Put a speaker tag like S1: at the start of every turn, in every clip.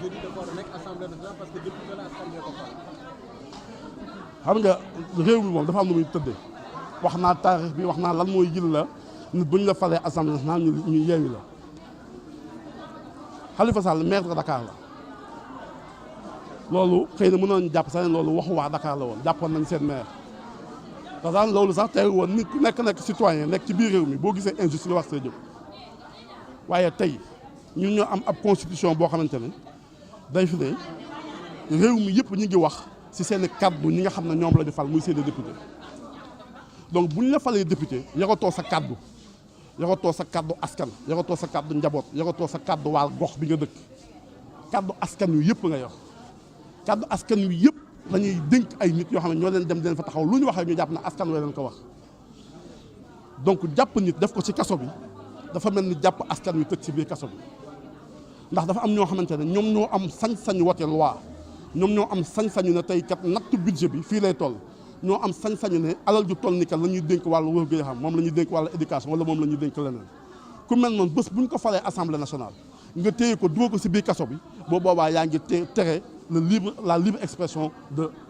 S1: jeudi dafa war a nekk assemblée nationale parce que député la assemblée ko fal.
S2: xam nga réew mi moom dafa am lu muy tëddee wax naa taarix bi wax naa lan mooy jël la nit bu ñu la falee assemblée nationale ñu yeewi la Khalifa Sall maire de Dakar la loolu xëy na mënoon jàpp sax ne loolu waxu waa Dakar la woon jàppoon nañ seen maire parce que loolu sax tey woon nit ku nekk citoyen nekk ci biir réew mi boo gisee injustice wax see jóg waaye tey ñun ñoo am ab constitution boo xamante ne day fi ne réew mi yëpp ñu ngi wax ci seen kaddu ñi nga xam ne ñoom la ñu fal muy seen député donc bu ñu la falee député yaratoo sa kaddu yaratoo sa kaddu askan yaratoo sa kaddu njaboot yaratoo sa kaddu waa gox bi nga dëkk kaddu askan wi yëpp nga yor kaddu askan wi yëpp lañuy dénk ay nit yoo xam ne ñoo leen dem di leen fa taxaw lu ñu waxee ñu jàpp na askan wi leen ko wax donc jàpp nit def ko ci kaso bi dafa mel ni jàpp askan wi tëj ci biir kaso bi ndax dafa am ñoo xamante ne ñoom ñoo am sañ-sañu wote loi ñoom ñoo am sañ-sañu ne tey kat nattu budget bi fii lay toll ñoo am sañ-sañu ne alal ju toll ni kat la ñuy dénk wàllu wér-gu-yaram moom la ñuy dénk wàllu éducation wala moom la ñuy dénk leneen ku mel noonu bés bu ñu ko falee assemblée nationale nga téye ko dugal ko ci biir kaso bi boo boobaa yaa ngi tere la libre expression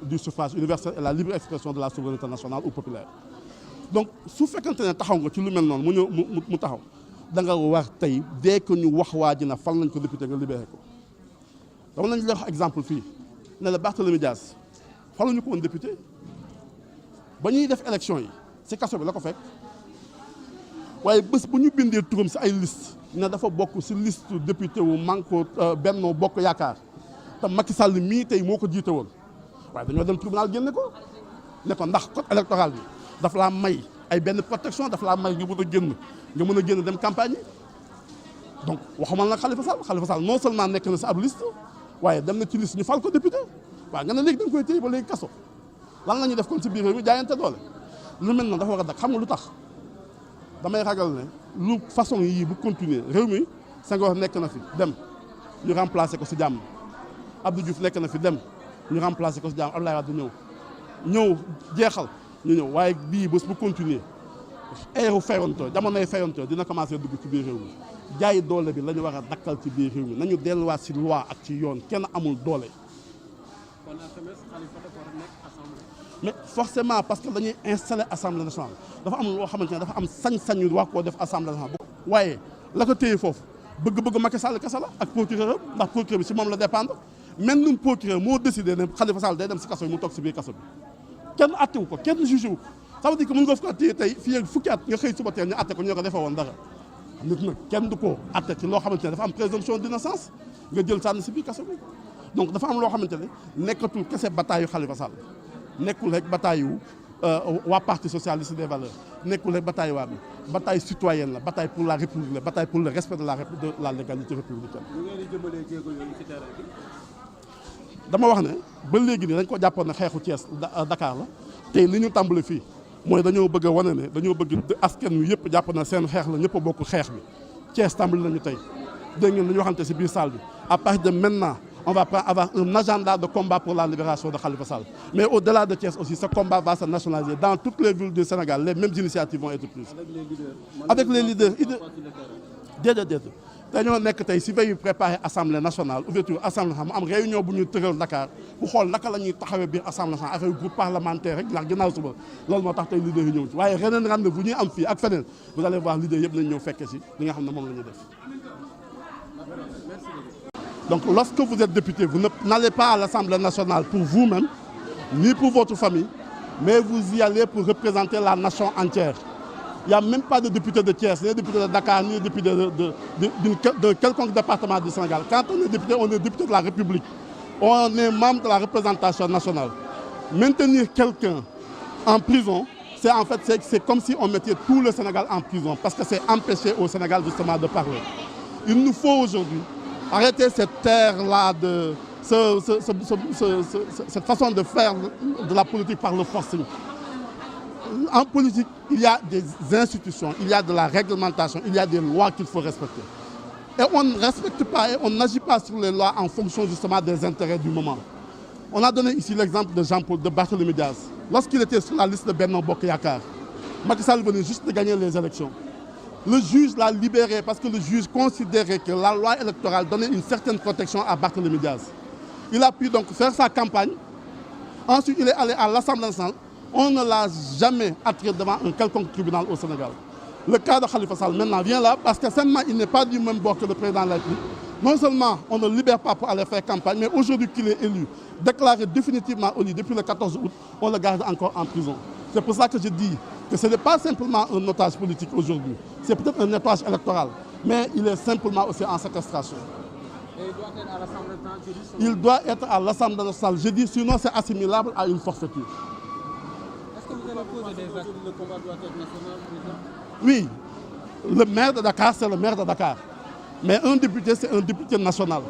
S2: du suffrage universel et la libre expression de la souveraineté nationale ou populaire donc su fekkante ne taxaw nga ci lu mel noonu mu ñëw mu taxaw da nga war tey dès que ñu wax waa ji na fal nañ ko député nga libéré ko dama nañ la wax exemple fii ne la Barthélémy Dias faluñu ko woon député ba ñuy def élection yi ci kaso bi la ko fekk waaye bés bu ñu bindee turam ci ay liste ne dafa bokk ci liste député wu Manko Benno Bokk Yaakaar te Macky Sall mii tey moo ko jiite woon waaye dañoo dem tribunal génne ko ne ko ndax code électoral bi daf laa may ay benn protection daf laa may nga mën a génn dem campagne yi donc waxumal nag Khalifa Sall non seulement nekk na ci ab liste waaye dem na ci liste ñu fal ko député waaw nga ne léegi da nga koy téye ba léegi kaso lan la ñuy def kon ci biir réew mi jaayante doole lu mel noonu dafa war a dak xam nga lu tax damay ragal ne lu façon yii bu continuer réew mi Senghor nekk na fi dem ñu remplacer ko ci jàmm Abdou Diouf nekk na fi dem ñu remplacer ko ci jàmm Abdoulaye Wade ñëw jeexal ñu ñëw waaye bii bés bu continuer eeru fayonto jamonoy fayonto dina commencer dugg ci biir réew mi jaay doole bi la ñu war a dakkal ci biir réew mi nañu delluwaat ci loi ak ci yoon kenn amul doole.
S1: kon Khalifa dafa war a nekk assemblée.
S2: mais forcément parce que dañuy installer assemblée nationale dafa am loo xamante ne dafa am sañ-sañu wax koo def assemblée nationale. waaye la ko téye foofu bëgg-bëgg Macky Sall kese la ak procureur am ndax procureur bi ci moom la dépendre même num procureur moo décidé ne Khalifa Sall day dem ci kaso bi mu toog ci biir kaso bi kenn attewu ko kenn jugé wu ko ça veut dire que mën nga ko téye tey fii ak fukki at nga xëy suba teel ñu atte ko ñoo ko defee woon dara nit nag kenn du ko atte ci loo xamante ne dafa am présomption d'innocence nga jël sànni ci biir kaso bi donc dafa am loo xamante ne nekkatul kese bataayu Khalifa Sall nekkul rek bataayu waa parti socialiste des valeurs nekkul rek bataayu waa bi bataille citoyenne la bataille pour la république la bataille pour le respect de la légalité républicaine.
S1: ñu ngeen di jëmalee jéego yooyu ci terrain bi.
S2: dama wax ne ba léegi nii dañ ko jàppoon ne xeexu Thiès Dakar la tey li ñu tàmbali fii mooy dañoo bëgg a wane ne dañoo bëgg askan wi yëpp jàpp na seen xeex la ñëpp a bokk xeex bi Thiès tàmbali nañu tey dégg ngeen li ñu waxante ci biir salle bi à partir de maintenant on va avoir un agenda de combat pour la libération de Khalifa Sall mais au-delà de Thiès aussi ce combat va se nationaliser dans toutes les villes du Sénégal les mêmes initiatives vont être prises. avec les leaders déedéet dañoo nekk tey ci veille préparé assemblée nationale ouverture assemblée nationale mu am réunion bu ñu tëral Dakar bu xool naka la ñuy taxawee biir assemblée nationale affaire groupe parlementaire rek ndax ginnaaw suba loolu moo tax tey leader yi ñëw ci waaye reneen rendez-vous ñuy am fii ak feneen vous allez voir leader yëpp nañ ñëw fekke ci li nga xam ne moom la ñuy def. Donc lorsque vous êtes député, vous n'allez pas à l'Assemblée nationale pour vous-même, ni pour votre famille, mais vous y allez pour représenter la nation entière. Il n'y a même pas de député de Thiès, ni de député de Dakar, ni de député de quelconque département du Sénégal. Quand on est député de la République. On est membre de la représentation nationale. Maintenir quelqu'un en prison, c'est comme si on mettait tout le Sénégal en prison, parce que c'est empêcher au Sénégal justement de parler. Il nous faut aujourd'hui arrêter cette terre-là cette façon de faire de la politique par le forcing. En politique, il y a des institutions, il y a de la réglementation, il y a des lois qu'il faut respecter. Et on ne respecte pas et on n'agit pas sur les lois en fonction justement des intérêts du moment. On a donné ici l'exemple de Barthélémy Dias. Lorsqu'il était sur la liste de Benno Bokk Yakaar, Macky Sall venait juste de gagner les élections. Le juge l'a libéré parce que le juge considérait que la loi électorale donnait une certaine protection à Barthélémy Diaz. Il a pu donc faire sa campagne. Ensuite, il est allé à l'Assemblée nationale. On ne l'a jamais attiré devant un quelconque tribunal au Sénégal. Le cas de Khalifa Sall maintenant vient là parce que certainement il n'est pas du même bord que le président de la République. Non seulement on ne libère pas pour aller faire campagne, mais aujourd'hui qu'il est élu, déclaré définitivement au lit depuis le 14 août, on le garde encore en prison. C'est pour ça que je dis que ce n'est pas simplement un otage politique aujourd'hui, c'est peut-être un otage électoral, mais il est simplement aussi en séquestration.
S1: Et il doit être à l'Assemblée nationale jeudi.
S2: Il doit être à l'Assemblée nationale jeudi, sinon c'est assimilable à une forfaiture.
S1: Est-ce que vous allez poser des actes? Le combat doit être national, président?
S2: Oui, le maire de Dakar, c'est le maire de Dakar. Mais un député, c'est un député national.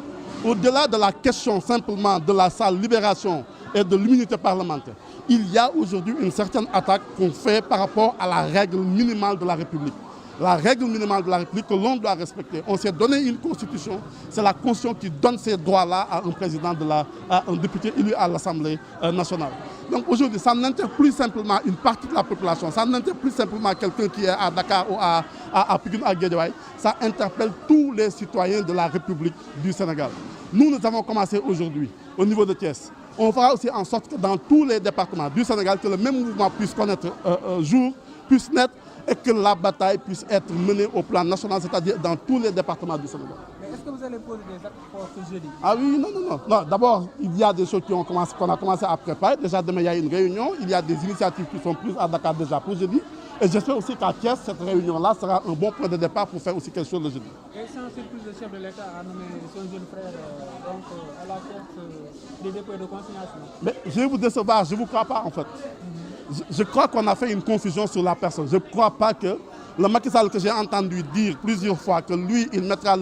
S2: Au-delà de la question simplement de la salle libération et de l'immunité parlementaire, il y a aujourd'hui une certaine attaque qu'on fait par rapport à la règle minimale de la République. La règle minimale de la République que l'on doit respecter. On s'est donné une constitution, c'est la constitution qui donne ces droits-là à un président à un député élu à l'Assemblée nationale. Donc aujourd'hui, ça n'intéresse plus simplement une partie de la population, ça n'intéresse plus simplement quelqu'un qui est à Dakar ou à Pikine, à Guédiawaye, ça interpelle tous les citoyens de la République du Sénégal. Nous avons commencé aujourd'hui au niveau de Thiès. On fera aussi en sorte que dans tous les départements du Sénégal, que le même mouvement puisse connaître jour, puisse naître, et que la bataille puisse être menée au plan national, c'est-à-dire dans tous les départements du Sénégal.
S1: Mais est-ce que vous allez poser des actes pour ce jeudi?
S2: Ah oui, non. D'abord, il y a des choses qu'on a commencé à préparer. Déjà, demain, il y a une réunion. Il y a des initiatives qui sont prises à Dakar déjà pour jeudi. Et j'espère aussi qu'à Thiès, cette réunion-là sera un bon point de départ pour faire aussi quelque chose le jeudi.
S1: Et sans surprise, le chef de l'État a nommé son jeune frère à la tête des dépôts de consignation.
S2: Mais je vais vous décevoir, je ne vous crois pas en fait. Je crois qu'on a fait une confusion sur la personne. Je ne crois pas que le Macky Sall que j'ai entendu dire plusieurs fois que lui, il mettra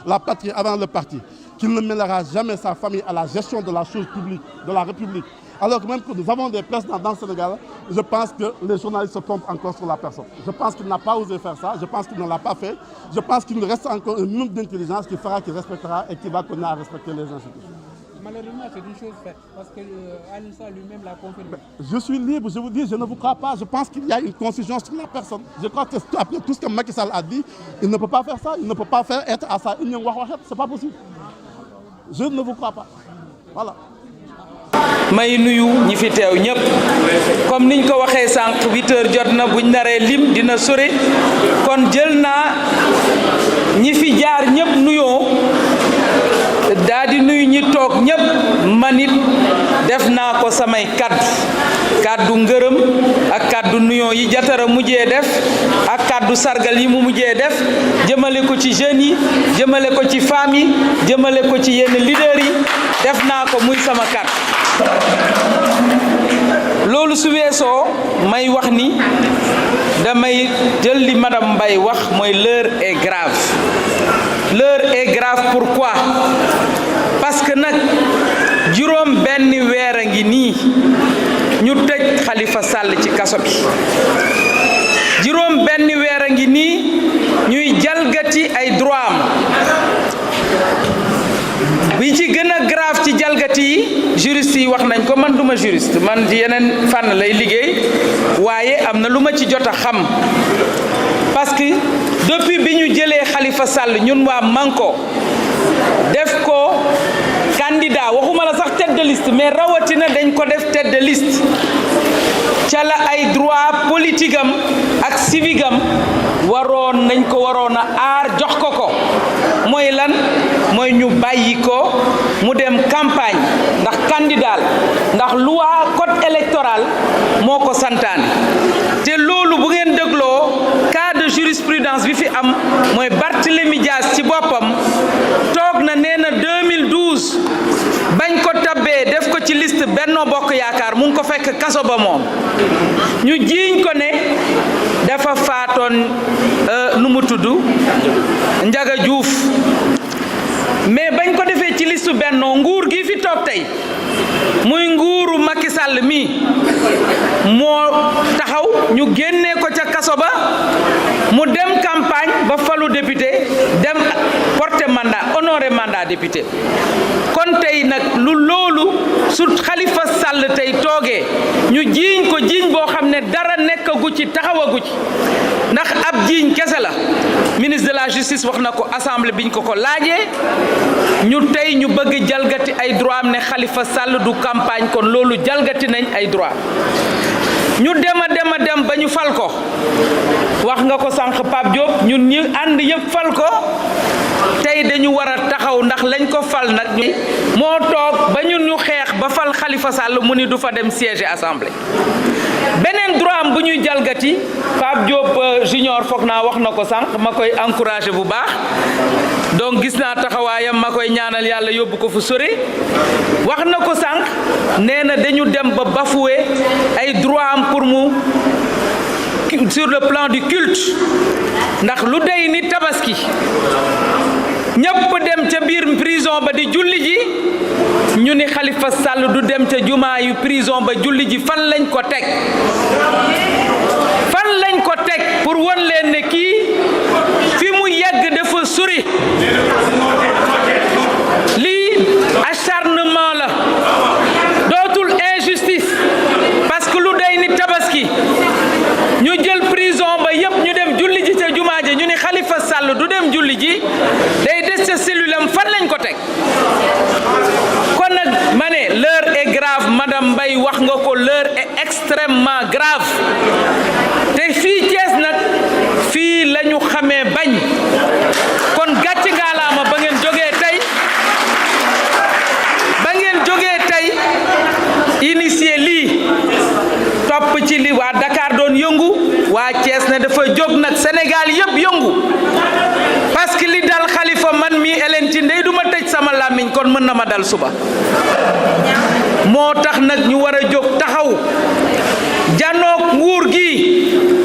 S2: la patrie avant le parti, qu'il ne mêlera jamais sa famille à la gestion de la chose publique, de la République. Alors que même que nous avons des présidents dans le Sénégal, je pense que les journalistes se trompent encore sur la personne. Je pense qu'il n'a pas osé faire ça, je pense qu'il ne l'a pas fait. Je pense qu'il nous reste encore un minimum d'intelligence qui fera qu'il respectera et qui va continuer à respecter les institutions.
S1: Malheureusement, c'est une chose faite, parce que Anissa lui-même l'a confirmé.
S2: Je suis libre, je vous dis, je ne vous crois pas. Je pense qu'il y a une confusion sur la personne. Je crois que après tout ce que Macky Sall a dit, il ne peut pas faire ça, il ne peut pas faire être à ça. C'est pas possible. Je ne vous crois pas. Voilà.
S3: may nuyu ñi fi teew ñëpp comme niñ ko waxee sànq 8h jot na buñ naree lim dina sori kon jël naa ñi fi jaar ñëpp nuyoo daa di nuyu ñi toog ñëpp manit def naa ko samay kaddu ngërëm ak kaddu nuyoo yi Jatara mujjee def ak kaddu sargal yi mu mujjee def jëmale ko ci jeunes yi jëmale ko ci femmes yi jëmale ko ci yenn leaders yi def naa ko muy sama kaddu. loolu su weesoo may wax ni damay jël li madame Mbaye wax mooy l'heure est grave. L'heure est grave pourquoi? Parce que nag juróom benn weer a ngi nii ñu tëj Khalifa Sall ci kaso bi juróom benn weer a ngi nii ñuy jalgati ay droit am bi ci gën a grave ci jalgati yi juriste yi wax nañ ko man duma juriste man ci yeneen fànn lay liggéey waaye am na lu ma ci jot a xam parce que depuis bi ñu jëlee Khalifa Sall ñun waa Manko def ko candidat waxuma la sax tête de liste mais rawatina dañ ko def tête de liste ca la ay droit politique am ak civique am nañ ko waroon a aar jox ko mooy lan mooy ñu bàyyi ko mu dem campagne ndax candidat ndax loi code électoral moo ko santaane te loolu bu ngeen dégloo cas de jurisprudence bi fi am mooy Barthélémy Dias ci boppam toog na nee na 2012 bañ ko tabbee def ko ci liste Benno Bokk Yaakaar mu ngi ko fekk kaso ba moom ñu jiiñ ko ne dafa faatoon nu mu tudd Ndiaga Diouf mais bañ ko defee ci liste Benno nguur gi fi toog tey muy nguuru Macky Sall mi moo taxaw ñu génnee ko ca kaso ba mu dem campagne ba falu député dem porter mandat honoré mandat député kon tey nag loolu su Khalifa Sall tey toogee ñu jiiñ ko jiiñ boo xam ne dara nekkagu ci taxawagu ci ndax ab jiiñ kese la ministre de la justice wax na ko assemblée biñ ko laajee ñu tey ñu bëgg jalgati ay droit am ne Khalifa Sall du campagne kon loolu jalgati nañ ay droit ñu dem ba ñu fal ko wax nga ko sànq Pape Diop ñun ñu ànd yëpp fal ko tey dañu war a taxaw ndax lañ ko fal nag moo toog ba ñun ñu xeex ba fal Khalifa Sall mu ni du fa dem siège assemblée beneen droit am bu ñuy jalgati Pape Diop junior foog naa wax na ko sànq ma koy encouragé bu baax donc gis naa taxawaayam ma koy ñaanal yàlla yóbbu ko fu sori wax na ko sànq nee na dañu dem ba bafoué ay droit am pour mu sur le plan du culte ndax lu dey ni tabaski ñëpp dem ca biir prison ba di julli ji ñu ni Khalifa Sall du dem ca jumaa yu prison ba julli ji fan lañ ko teg pour won leen ne kii fi mu yegg dafa sori lii acharnement la dootul injustice parce que lu dey ni tabaski ñu jël prison ba yépp ñu dem julli ji ca jumaa ji ñu ni Khalifa Sall du dem julli ji day des ca cellule am fan lañ ko teg kon nag ma ne l'heure est grave madame Mbaye wax nga ko l'heure est extrêmement grave te fii Thiès nag fii la ñu xamee bañ kon gàcce ngaalaama ba ngeen jógee tey initier lii topp ci li waa Dakar doon yëngu waa Thiès ne dafa jóg nag Sénégal yëpp yëngu parce que li dal Khalifa man mii Hélène Tine ndey du ma tëj sama làmmiñ kon mën na ma dal suba moo tax nag ñu war a jóg taxaw janook nguur gi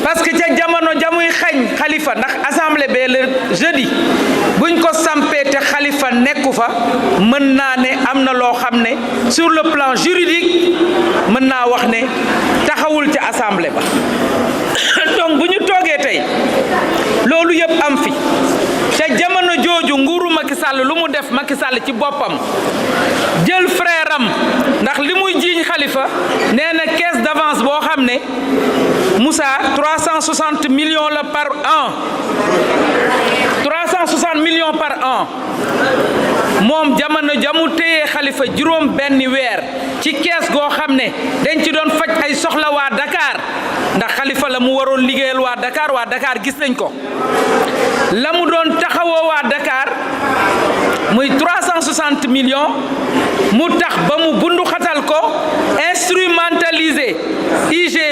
S3: parce que ca jamono jamuy xañ Khalifa ndax assemblée bee le jeudi buñ ko sampee te Khalifa nekku fa mën naa ne am na loo xam ne sur le plan juridique mën naa wax ne taxawul ca assemblée ba donc bu ñu toogee tey loolu yëpp am fi te jamono jooju nguuru Macky Sall lu mu def Macky Sall ci boppam jël frère am ndax li muy jiiñ Khalifa nee na caisse d'avance boo xam ne Moussa 360 millions la par an 360 millions par an moom jamono jamu téyee Khalifa juróom benn weer ci kees goo xam ne dañ ci doon faj ay soxla waa Dakar ndax Khalifa la mu waroon liggéeyal waa Dakar gis nañ ko la mu doon taxawoo waa Dakar muy 360 millions mu tax ba mu bundu xatal ko instrumentaliser IGE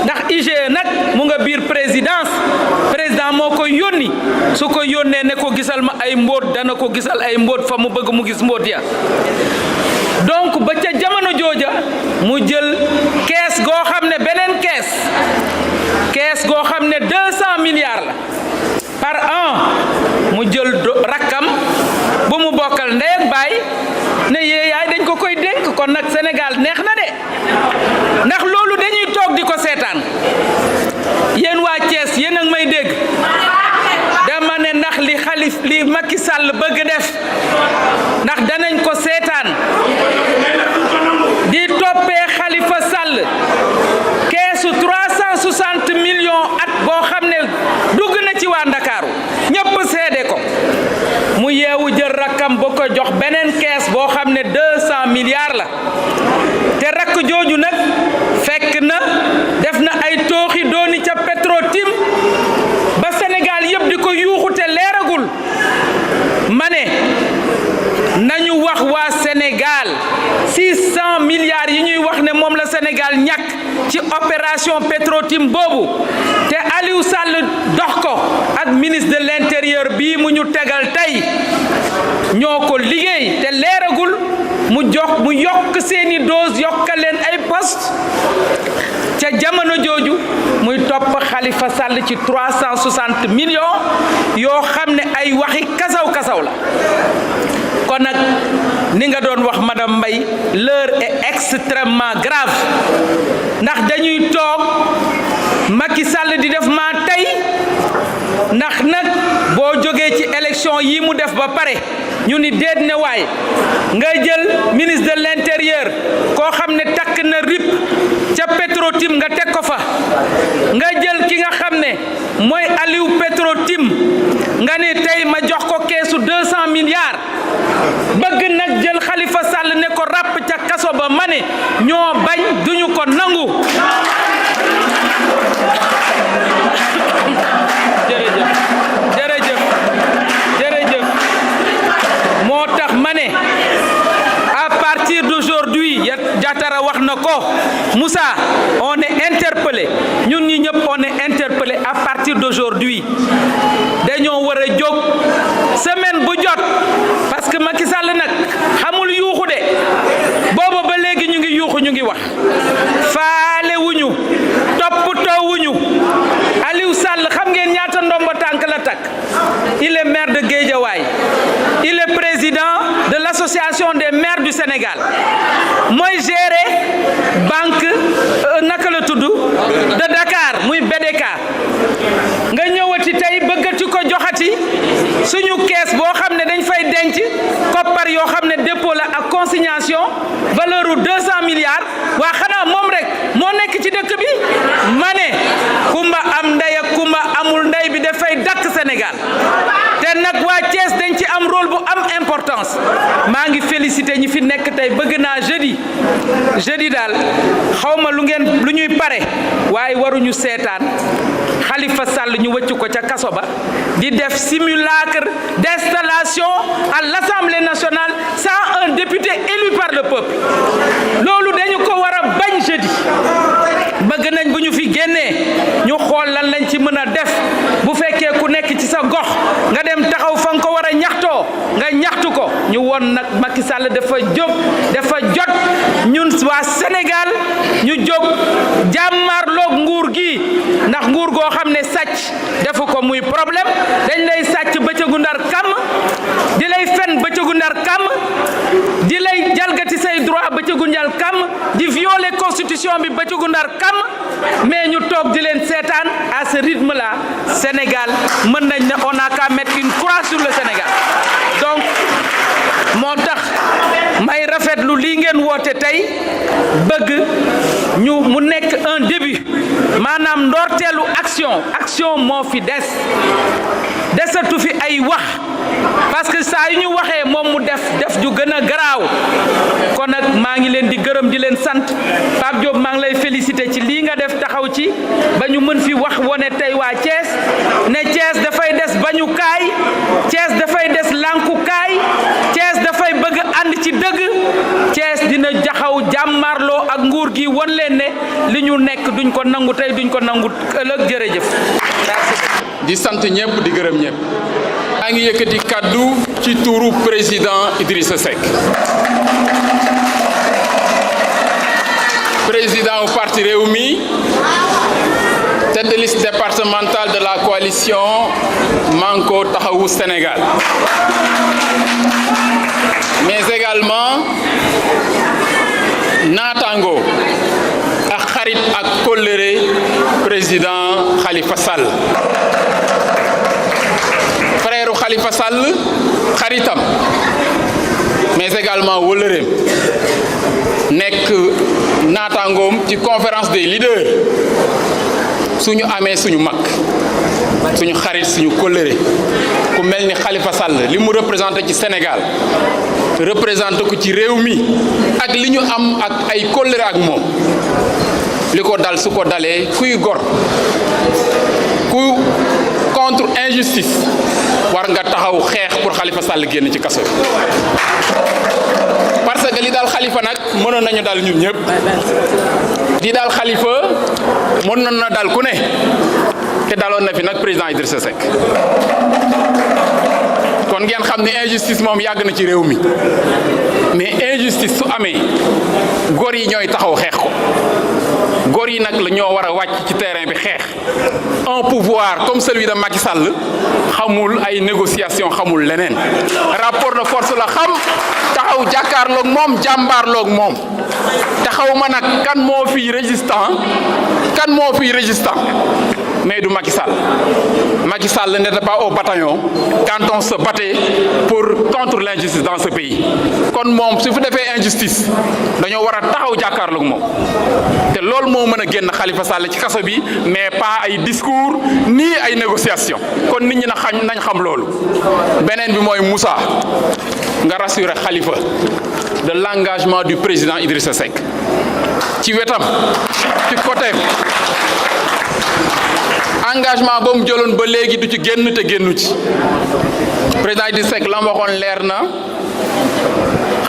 S3: ndax IGE nag mu nga biir président moo koy yónni su ko yónnee ne ko gisal ma ay mbóot dana ko gisal ay mbóot fa mu bëgg mu gis mbóot ya donc ba ca jamono jooja mu jël kees goo xam ne beneen kees goo xam ne 200 milliards la par an mu jël rakkam bu mu bokkal ndey ak baay ne yaay dañ ko koy dénk kon nag Sénégal neex na de ndax loolu dañuy toog di ko seetaan yéen waa Thiès yéen a ngi may dégg dama ne ndax li Macky Sall bëgg def ndax danañ ko seetaan di toppee Khalifa Sall keesu 360 millions at boo xam ne dugg na ci waa Ndakaaru ñëpp seede ko mu yeewu jël rakkam ba ko jox beneen kees boo xam ne 200 milliards la te rakk jooju nag fekk na def na ay tooxi dooni ca Petro-Tim ba Sénégal yëpp di ko yuuxu te leeragul ma ne nañu wax waa Sénégal 600 milliards yi ñuy wax ne moom la Sénégal ñàkk ci opération Petro-Tim boobu te Aliou Sall dox ko ak ministre de l'intérieur bii mu ñu tegal tey ñoo ko liggéey te leeragul mu yokk seeni dose yokkal leen ay poste ca jamono jooju muy topp Khalifa Sall ci 360 millions yoo xam ne ay waxi kasaw la kon nag ni nga doon wax madame Mbaye l'heure est extrêmement grave ndax dañuy toog Macky Sall di def maa tey ndax nag boo jógee ci élection yi mu def ba pare ñu ni déet ne waay nga jël ministre de l'intérieur koo xam ne takk na rip ca Petro-Tim nga teg ko fa nga jël ki nga xam ne mooy Aliou Petro-Tim nga ni tey ma jox ko keesu 200 milliards bëgg nag jël Khalifa Sall ne ko ràpp ca kaso ba ma ne ñoo bañ duñu ko nangu. jërëjëf moo tax ma ne à partir d'aujourd'hui Diatara wax na ko Moussa on est interpellé ñun ñi ñëpp on est interpellé à partir d'aujourd'hui dañoo war a jóg semaine bu jot parce que Macky Sall nag xamul yuuxu de booba ba léegi ñu ngi yuuxu ñu ngi wax faale wuñu toppatoo wuñu Aliou Sall xam ngeen ñaata ndomba tànk la takk il est maire de Guédiawaye il est président de l'association des maires du Sénégal mooy gérer banque naka la tudd de Dakar muy BDK nga ñëwati tey bëggati ko joxati suñu kees boo xam ne dañ fay denc koppar yoo xam ne dépôt la ak consignation valeur u 200 milliards waa xanaa moom rek moo nekk ci dëkk bi ma ne kumba am ndey ak kumba amul ndey bi dafay dakk Sénégal te nag waa Thiès dañ ci am rôle bu am importance maa ngi félicité ñi fi nekk tey bëgg naa jeudi daal xawma lu ñuy pare waaye waruñu seetaan Khalifa Sall ñu wëcc ko ca kaso ba di def simulacre d'installation à l'Assemblée nationale sans un député élu par le peuple loolu dañu ko war a bañ jeudi bëgg nañ bu ñu fi génnee ñu xool lan lañ ci mën a def bu fekkee ku nekk ci sa gox nga dem taxaw fa nga ko war a ñaxtoo nga ñaxtu ko ñu won nag Macky Sall dafa jot ñun waa Sénégal ñu jóg jàmmarloog nguur gi ndax nguur goo xam ne sàcc defu ko muy problème dañ lay sàcc bëccëgu ndar kam di lay fen bëccëgu ndar kam di lay jalgati say droit bëccëgu ndar kam di violer constitution bi bëccëgu ndar kam mais ñu toog di leen seetaan à ce rythme là Sénégal mën nañ ne on a qu'à mettre une croix sur le Sénégal donc moo tax may rafetlu lii ngeen woote tey bëgg mu nekk un début maanaam ndorteelu action moo fi desatu fi ay wax parce que saa yu ñu waxee moom mu def ju gën a garaaw kon nag maa ngi leen di gërëm di leen sant Pape Diop maa ngi lay féliciter ci lii nga def taxaw ci ba ñu mën fi wax wone tey waa Thiès ne Thiès dafay des bañu kaay Thiès dafay des lanku kaay Thiès dafay bëgg ànd ci dëgg Thiès dina jaxaw jàmmarloo ak nguur gi won leen ne li ñu nekk duñ ko nangu tey duñ ko nangu ëllëg jërëjëf.
S4: di sant ñëpp di gërëm ñëpp maa ngi yëkkati kaddu ci turu président Idrissa Seck président du parti Rewmi tête de liste départementale de la coalition Manko Taxawu Sénégal mais également naataango ak xarit ak kóllëre président Khalifa Sall frère Khalifa Sall xaritam mais également wëllëreem nekk naataangoom ci conférence des leaders suñu amee suñu mag suñu xarit suñu kóllëre ku mel ni Khalifa Sall li mu représenté ci Sénégal représenté ko ci réew mi ak li ñu am ak ay kóllëre ak moom li ko dal su ko dalee kuy gor ku contre injustice war nga taxaw xeex pour Khalifa Sall génn ci kaso parce que li daal Khalifa nag mënoon nañu dal ñun ñëpp li daal Khalifa mënoon na dal ku ne te daloon na fi nag président Idrissa Seck kon ngeen xam ne injustice moom yàgg na ci réew mi mais injustice su amee góor yi ñooy taxaw xeex ko góor yi nag la ñoo war a wàcc ci terrain bi xeex un pouvoir comme celui de Macky Sall xamul ay négociation xamul leneen rapport de force la xam taxaw jàkkaarloog moom jàmbaarloog moom taxaw ma nag kan moo fiy résistant mais du Macky Sall. Macky Sall n'était pas au bataillon quand on se battait contre l'injustice dans ce pays. kon moom su fi defee injustice dañoo war a taxaw jàkkaarloog moom te loolu moo mën a génn Khalifa Sall ci kaso bi mais pas ay discours ni ay négociations kon nit ñi nañ xam loolu. beneen bi mooy Moussa nga rassurer Khalifa de l'engagement du président Idrissa Seck ci wetam ci côté engagement ba mu jëloon ba léegi du ci génn te génnu ci président Idrissa Seck la mu waxoon leer na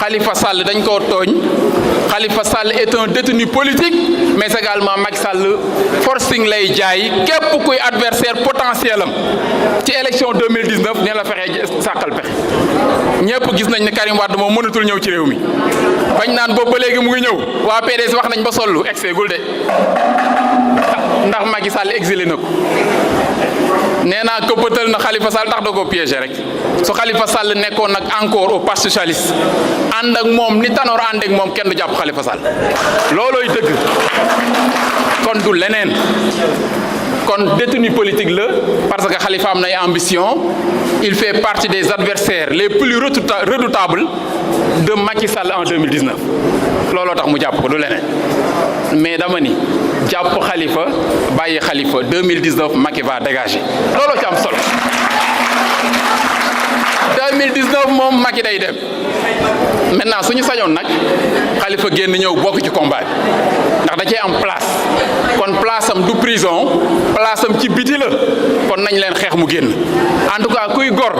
S4: Khalifa Sall dañ koo tooñ Khalifa Sall est un détenu politique mais également Macky Sall forcing lay jaay képp kuy adversaire potentiel am ci élection 2019 ne la fexee sàkkal pexe ñëpp gis nañ ne Karim Wade moom mënatul ñëw ci réew mi bañ naan boobu ba léegi mu ngi ñëw waa PDS wax nañ ba sollu exeegul de ndax Macky Sall exilé na ko nee naa këppatal na Khalifa Sall tax da ko piégé rek su Khalifa Sall nekkoon nag encore au parti socialiste ànd ak moom ni Tanor ànd ak moom kenn du jàpp Khalifa Sall loolooy dëgg kon du leneen kon détenu politique la parce que Khalifa am na ay ambition il fait partie des adversaires les plus redoutables de Macky Sall en 2019 looloo tax mu jàpp ko du leneen mais dama ni jàpp Khalifa bàyyi Khalifa 2019 Macky va dégager looloo ci am solo 2019 moom Macky day dem maintenant suñu sañoon nag Khalifa génn ñëw bokk ci combat bi ndax da cee am place kon place am du prison place am ci biti la kon nañ leen xeex mu génn en tout cas kuy gor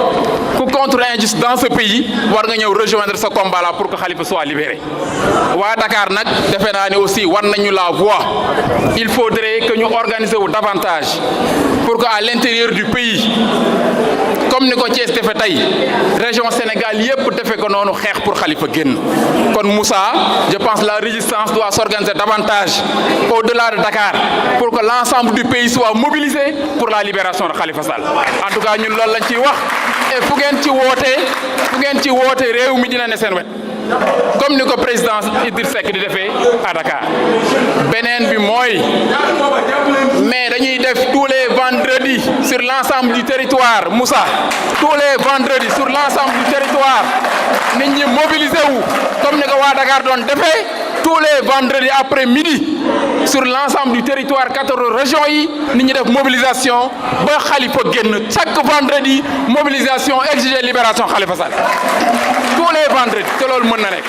S4: ku contre injustice dans ce pays war nga ñëw rejoindre ce combat là pour que Khalifa soit libéré waa Dakar nag defe naa ne aussi war nañu la voix il faudrait que ñu organiser wu davantage pour que à l'intérieur du pays comme ni ko Thiès defe tey région Sénégal yépp defe ko noonu xeex pour Khalifa génn kon Moussa je pense la résistance doit s'organiser davantage au-delà de Dakar pour que l'ensemble du pays soit mobilisé pour la libération de Khalifa Sall en tout cas ñun loolu lañ ciy wax et fu ngeen ci woote réew mi dina ne seen wet comme ni ko président Idrissa Seck di defee à Dakar beneen bi mooy mais dañuy def tous les vendredis sur l'ensemble du territoire Moussa tous les vendredis sur l'ensemble du territoire nit ñi mobiliser wu comme ni ko waa Dakar doon defee tous les vendredis après midi sur l'ensemble du territoire 14 régions yi nit ñi def mobilisation ba Khalifa génn chaque vendredi mobilisation exiger libération Khalifa Sall tous les vendredis te loolu mën na nekk